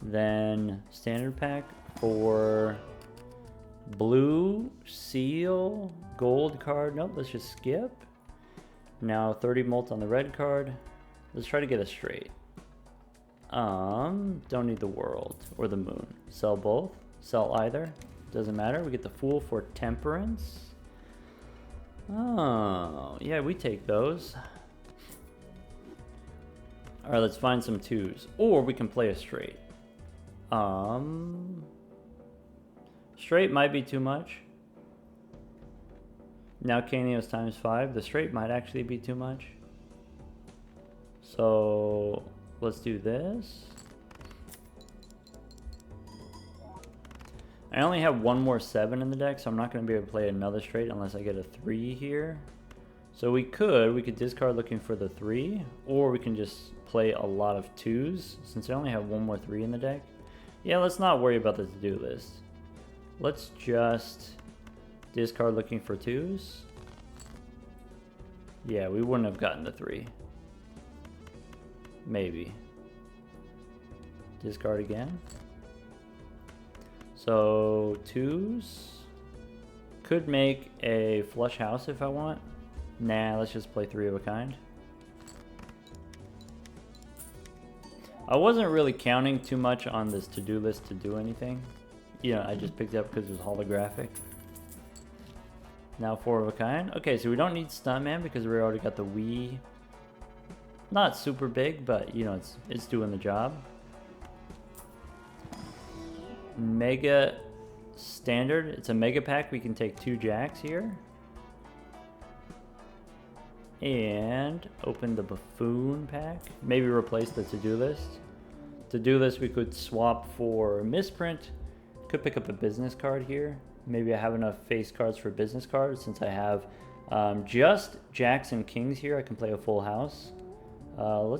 [SPEAKER 1] Then standard pack for blue, seal, gold card. Nope, let's just skip. Now 30 mult on the red card. Let's try to get a straight. Don't need the world or the moon. Sell both. Sell either. Doesn't matter. We get the fool for temperance. Oh, yeah, we take those. All right, let's find some 2s. Or we can play a straight. Straight might be too much. Now Canio's times 5. The straight might actually be too much. So let's do this. I only have one more 7 in the deck, so I'm not going to be able to play another straight unless I get a 3 here. So we could discard looking for the 3, or we can just play a lot of 2s since I only have one more 3 in the deck. Yeah, let's not worry about the to-do list. Let's just discard looking for 2s. Yeah, we wouldn't have gotten the 3. Maybe. Discard again. So 2s. Could make a flush house if I want. Nah, let's just play 3 of a kind. I wasn't really counting too much on this to-do list to do anything. You know, I just picked it up because it was holographic. Now 4 of a kind. Okay, so we don't need Stuntman because we already got the Wii. Not super big, but you know, it's doing the job. Mega standard. It's a mega pack. We can take 2 jacks here. And open the buffoon pack. Maybe replace the to-do list. To-do list we could swap for misprint. Could pick up a business card here. Maybe I have enough face cards for business cards since I have just jacks and kings here. I can play a full house. I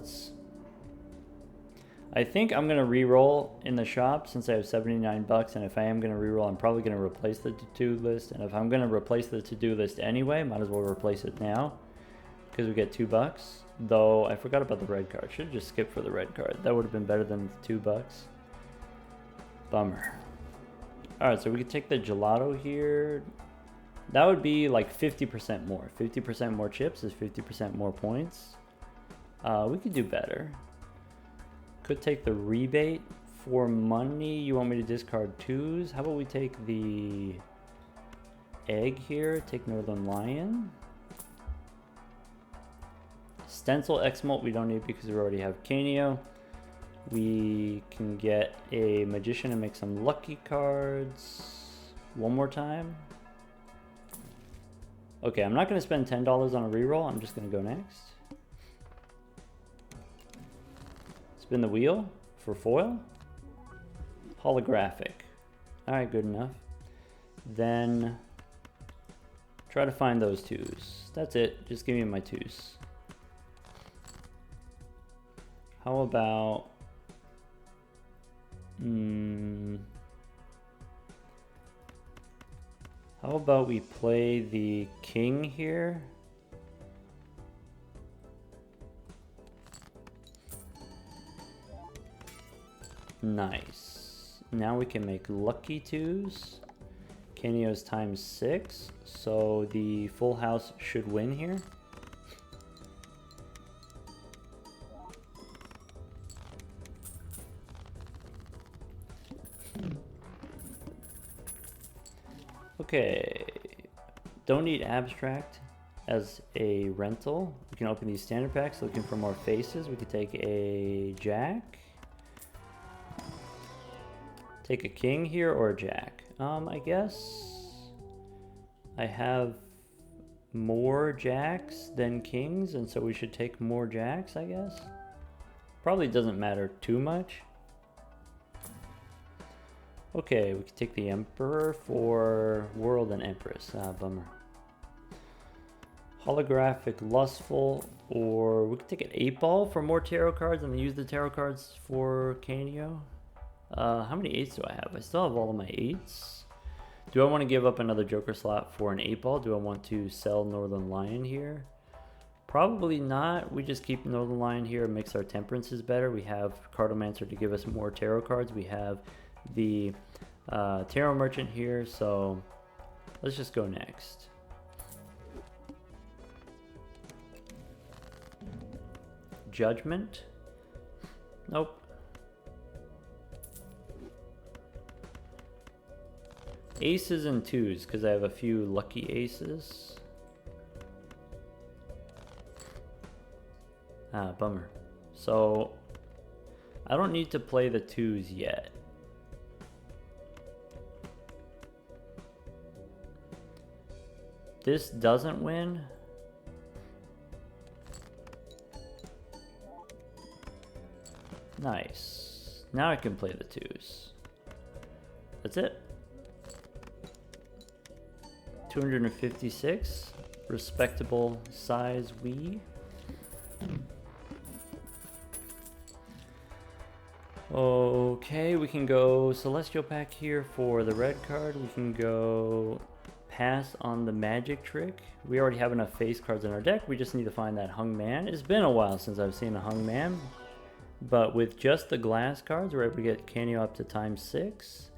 [SPEAKER 1] think I'm gonna re-roll in the shop since I have 79 bucks, and if I am gonna re-roll, I'm probably gonna replace the to-do list. And if I'm gonna replace the to-do list anyway, might as well replace it now because we get $2. Though I forgot about the red card. Should have just skipped for the red card. That would have been better than the $2. Bummer. All right, so we could take the gelato here. That would be like 50% more. 50% more chips is 50% more points. We could do better. Could take the rebate for money. You want me to discard 2s? How about we take the egg here? Take Northern Lion. Stencil X-Molt we don't need because we already have Canio. We can get a Magician and make some lucky cards. One more time. Okay, I'm not going to spend $10 on a reroll. I'm just going to go next. Spin the wheel for foil. Holographic. Alright, good enough. Then try to find those 2s. That's it. Just give me my 2s. How about... how about we play the king here? Nice. Now we can make lucky 2s. Canio's times 6. So the full house should win here. Okay, don't need abstract as a rental. We can open these standard packs looking for more faces. We could take a jack. Take a king here or a jack. I guess I have more jacks than kings, and so we should take more jacks, I guess. Probably doesn't matter too much. Okay, we can take the Emperor for World and Empress. Ah, bummer. Holographic Lustful, or we could take an 8-ball for more tarot cards and then use the tarot cards for Canio. How many 8s do I have? I still have all of my 8s. Do I want to give up another Joker slot for an 8-ball? Do I want to sell Northern Lion here? Probably not. We just keep Northern Lion here. It makes our temperances better. We have Cartomancer to give us more tarot cards. We have the Tarot Merchant here, so let's just go next. Judgment? Nope. Aces and 2s, because I have a few lucky aces. Ah, bummer. So, I don't need to play the 2s yet. This doesn't win. Nice. Now I can play the 2s. That's it. 256. Respectable size Wii. Okay, we can go Celestial Pack here for the red card. We can go pass on the magic trick. We already have enough face cards in our deck. We just need to find that hung man. It's been a while since I've seen a hung man. But with just the glass cards, we're able to get Canio up to ×6.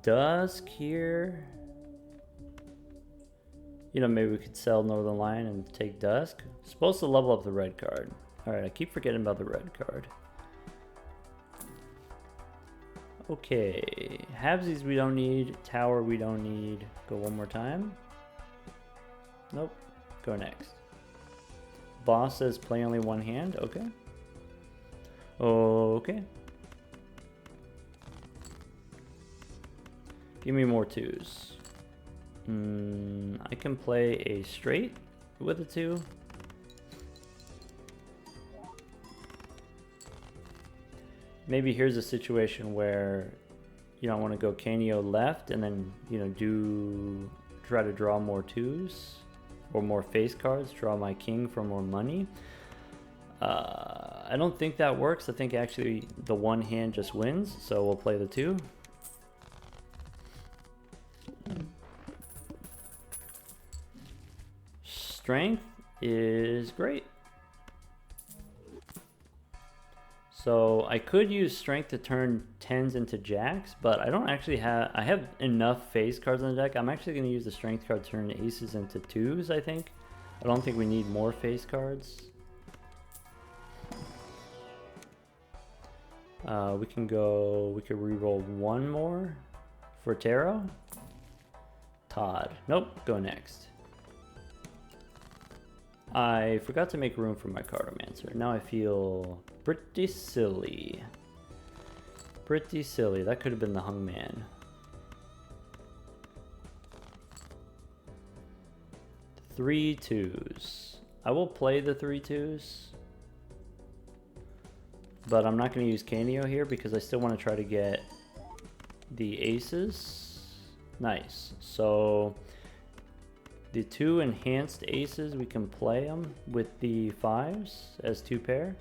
[SPEAKER 1] Dusk here. You know, maybe we could sell Northern Lion and take Dusk. Supposed to level up the red card. Alright, I keep forgetting about the red card. Okay, Habsies we don't need, Tower we don't need. Go one more time. Nope, go next. Boss says play only one hand, okay. Okay. Give me more 2s. I can play a straight with a 2. Maybe here's a situation where, you know, I want to go Canio left and then, you know, try to draw more 2s or more face cards, draw my king for more money. I don't think that works. I think actually the one hand just wins, so we'll play the 2. Strength is great. So I could use strength to turn 10s into jacks, but I don't actually have, I have enough face cards on the deck. I'm actually going to use the strength card to turn aces into 2s, I think. I don't think we need more face cards. We can reroll one more for tarot. Todd. Nope, go next. I forgot to make room for my Cartomancer. Now I feel pretty silly. Pretty silly. That could have been the hung man. 3 2s. I will play the 3 2s. But I'm not going to use Canio here because I still want to try to get the aces. Nice. So the 2 enhanced aces, we can play them with the 5s as 2 pair.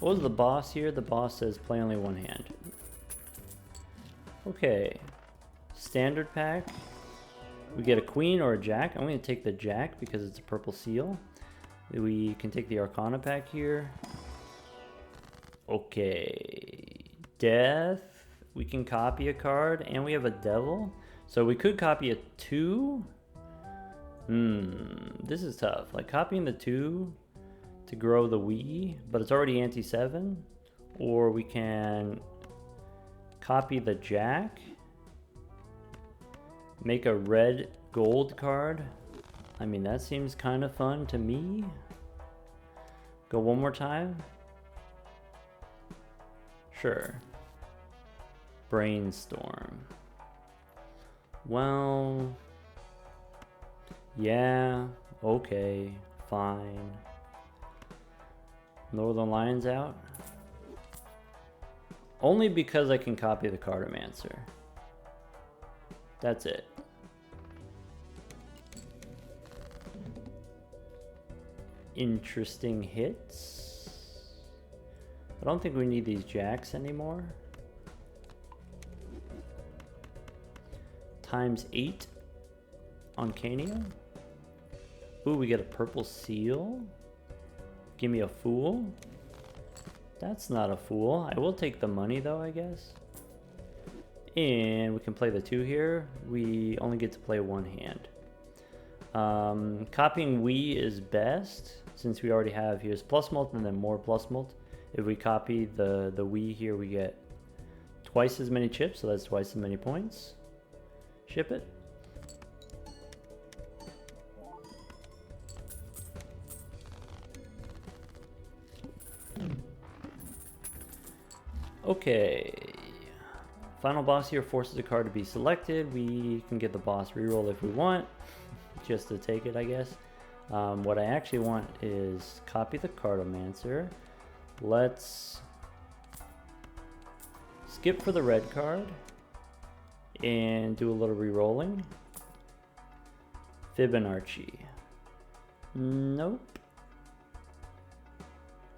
[SPEAKER 1] What was the boss here? The boss says play only one hand. Okay. Standard pack. We get a queen or a jack. I'm going to take the jack because it's a purple seal. We can take the Arcana pack here. Okay. Death. We can copy a card and we have a devil. So we could copy a 2. This is tough. Like copying the 2 to grow the Wii, but it's already anti-7. Or we can copy the Jack, make a red gold card. I mean, that seems kind of fun to me. Go one more time. Sure. Brainstorm. Well, yeah, okay, fine. Northern Lions out. Only because I can copy the Cartomancer. That's it. Interesting hits. I don't think we need these jacks anymore. ×8 on Canio. Ooh, we get a purple seal. Give me a fool. That's not a fool. I will take the money though, I guess. And we can play the 2 here. We only get to play 1 hand. Copying Wii is best since we already have here's plus mult and then more plus mult. If we copy the Wii here, we get twice as many chips, so that's twice as many points. Ship it. Okay. Final boss here forces a card to be selected. We can get the boss reroll if we want, just to take it, I guess. What I actually want is copy the Cartomancer. Let's skip for the red card and do a little re-rolling. Fibonacci. Nope.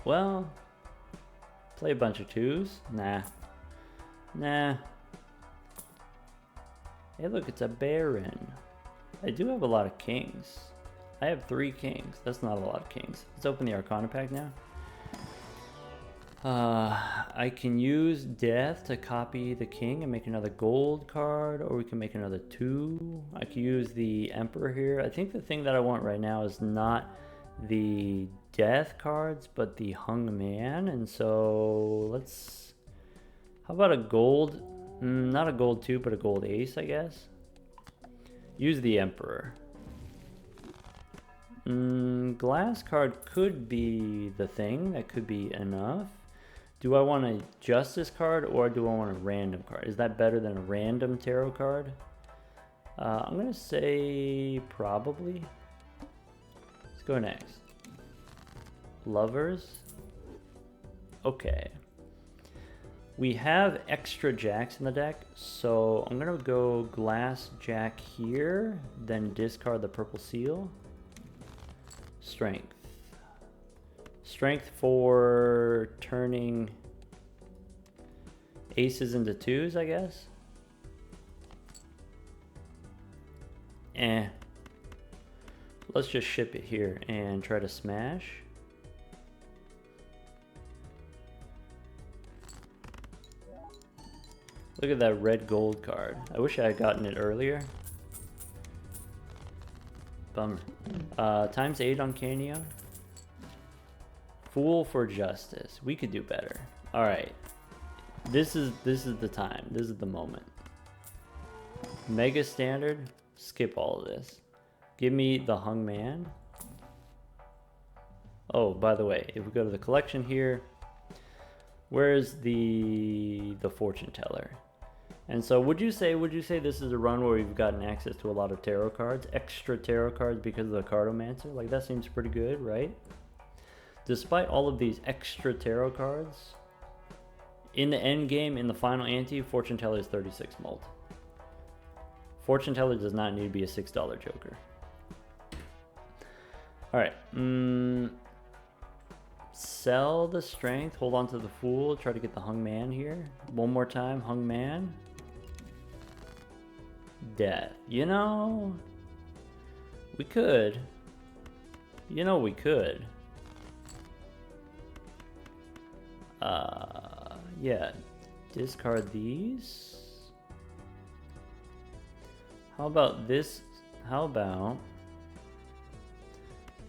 [SPEAKER 1] Well, play a bunch of 2s. Nah. Nah. Hey look, it's a Baron. I do have a lot of kings. I have 3 kings. That's not a lot of kings. Let's open the Arcana pack now. I can use Death to copy the king and make another gold card, or we can make another 2. I could use the Emperor here. I think the thing that I want right now is not the Death cards, but the Hung Man. And so let's... How about a gold? Not a gold 2, but a gold ace, I guess. Use the Emperor. Glass card could be the thing. That could be enough. Do I want a Justice card or do I want a random card? Is that better than a random tarot card? I'm going to say probably. Let's go next. Lovers. Okay. We have extra jacks in the deck, so I'm going to go glass jack here, then discard the purple seal. Strength. Strength for turning aces into 2s, I guess. Let's just ship it here and try to smash. Look at that red gold card. I wish I had gotten it earlier. Bummer. ×8 on Canio. Fool for justice. We could do better. All right. This is the time. This is the moment. Mega standard. Skip all of this. Give me the Hung Man. Oh, by the way, if we go to the collection here, where's the fortune teller? And so would you say this is a run where we've gotten access to a lot of tarot cards, extra tarot cards because of the Cartomancer? Like that seems pretty good, right? Despite all of these extra tarot cards, in the end game, in the final ante, fortune teller is 36 mult. Fortune teller does not need to be a $6 joker. All right. Sell the strength, hold on to the fool, try to get the Hung Man here. One more time, Hung Man. Death. You know, we could. You know, we could. Yeah. Discard these. How about this? How about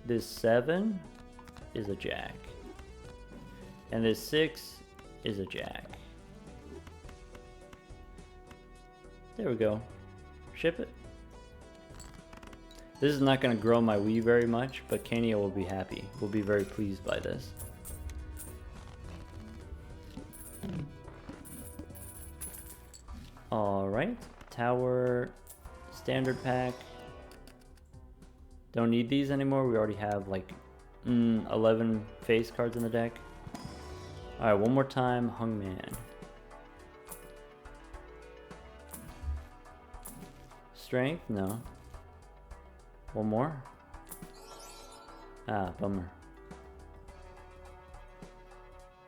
[SPEAKER 1] this 7? is a jack. And this 6 is a jack. There we go. Ship it. This is not going to grow my Wii very much, but Canio will be happy. Will be very pleased by this. Alright. Tower. Standard pack. Don't need these anymore. We already have like 11 face cards in the deck. Alright, one more time. Hungman. Strength? No. One more? Ah, bummer.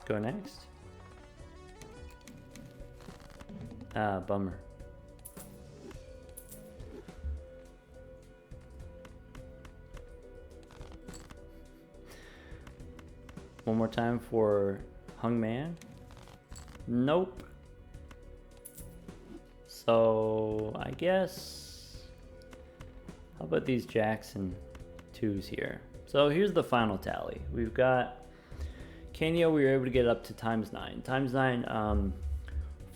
[SPEAKER 1] Go next? Ah, bummer. One more time for Hungman? Nope. So, I guess... How about these jacks and 2s here? So here's the final tally. We've got Canio, we were able to get up to ×9. ×9,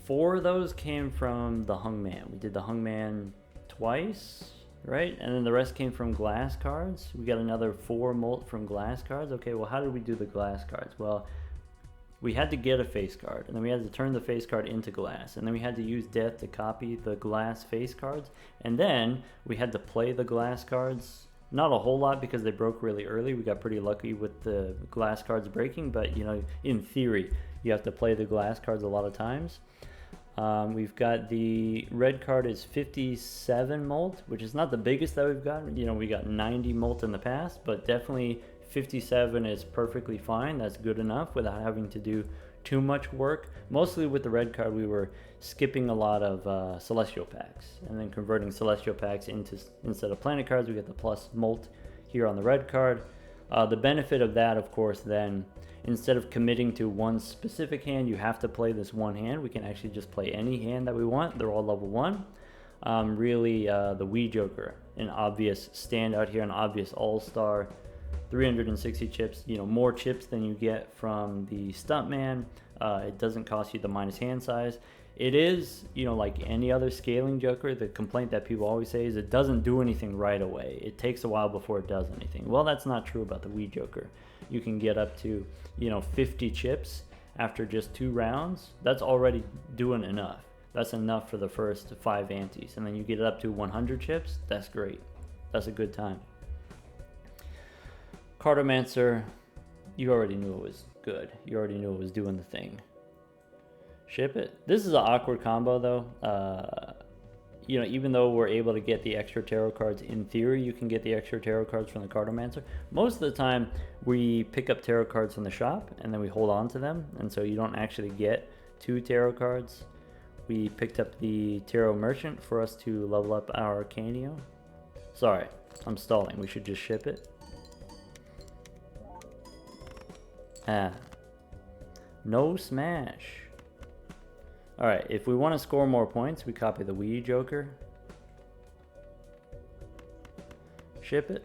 [SPEAKER 1] 4 of those came from the Hungman. We did the Hungman twice, right? And then the rest came from glass cards. We got another 4 molt from glass cards. Okay, well, how did we do the glass cards? Well, we had to get a face card, and then we had to turn the face card into glass, and then we had to use death to copy the glass face cards, and then we had to play the glass cards. Not a whole lot because they broke really early. We got pretty lucky with the glass cards breaking, but you know, in theory, you have to play the glass cards a lot of times. We've got the red card is 57 molt, which is not the biggest that we've got. You know, we got 90 molt in the past, but definitely 57 is perfectly fine. That's good enough without having to do too much work. Mostly with the red card, we were skipping a lot of celestial packs and then converting celestial packs into, instead of planet cards, we get the plus molt here on the red card. The benefit of that, of course, then instead of committing to one specific hand, you have to play this one hand. We can actually just play any hand that we want. They're all level 1. Really, the Wii Joker, an obvious standout here, an obvious all-star. 360 chips, you know, more chips than you get from the Stuntman. It doesn't cost you the minus hand size. It is, you know, like any other scaling Joker, the complaint that people always say is it doesn't do anything right away. It takes a while before it does anything. Well, that's not true about the Wii Joker. You can get up to, you know, 50 chips after just 2 rounds. That's already doing enough. That's enough for the first 5 antes. And then you get it up to 100 chips. That's great. That's a good time. Cartomancer, you already knew it was good. You already knew it was doing the thing. Ship it. This is an awkward combo though. You know, even though we're able to get the extra tarot cards, in theory you can get the extra tarot cards from the Cartomancer. Most of the time we pick up tarot cards from the shop and then we hold on to them, and so you don't actually get 2 tarot cards. We picked up the Tarot Merchant for us to level up our Canio. Sorry, I'm stalling. We should just ship it. Ah. No smash. Alright, if we want to score more points, we copy the Wii Joker. Ship it.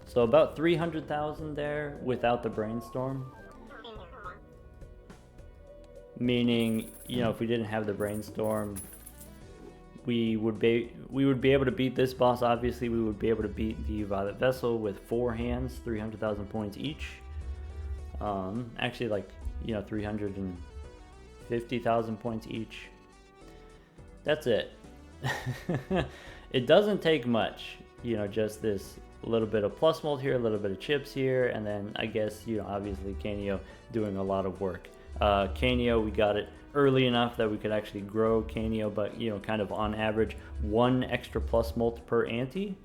[SPEAKER 1] So about 300,000 there without the Brainstorm. Meaning, you know, if we didn't have the Brainstorm, we would be able to beat this boss. Obviously, we would be able to beat the Violet Vessel with 4 hands, 300,000 points each. Actually, like, you know, 350,000 points each. That's it. It doesn't take much, you know, just this little bit of plus mold here, a little bit of chips here, and then I guess, you know, obviously Canio doing a lot of work. Canio, we got it early enough that we could actually grow Canio, but, you know, kind of on average 1 extra plus molt per ante.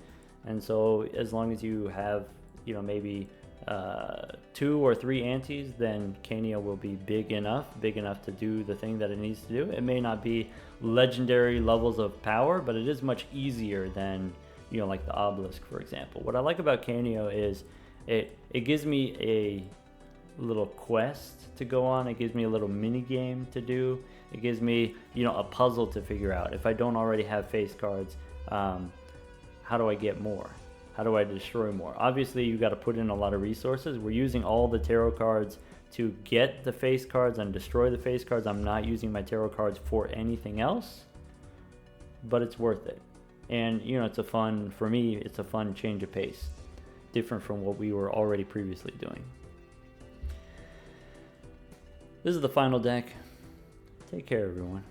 [SPEAKER 1] And so as long as you have, you know, maybe 2 or 3 antes, then Canio will be big enough to do the thing that it needs to do. It may not be legendary levels of power, but it is much easier than, you know, like the Obelisk, for example. What I like about Canio is it gives me a little quest to go on. It gives me a little mini game to do. It gives me, you know, a puzzle to figure out. If I don't already have face cards, how do I get more? How do I destroy more? Obviously, you got to put in a lot of resources. We're using all the tarot cards to get the face cards and destroy the face cards. I'm not using my tarot cards for anything else, but it's worth it. And, you know, for me, it's a fun change of pace, different from what we were already previously doing. This is the final deck. Take care, everyone.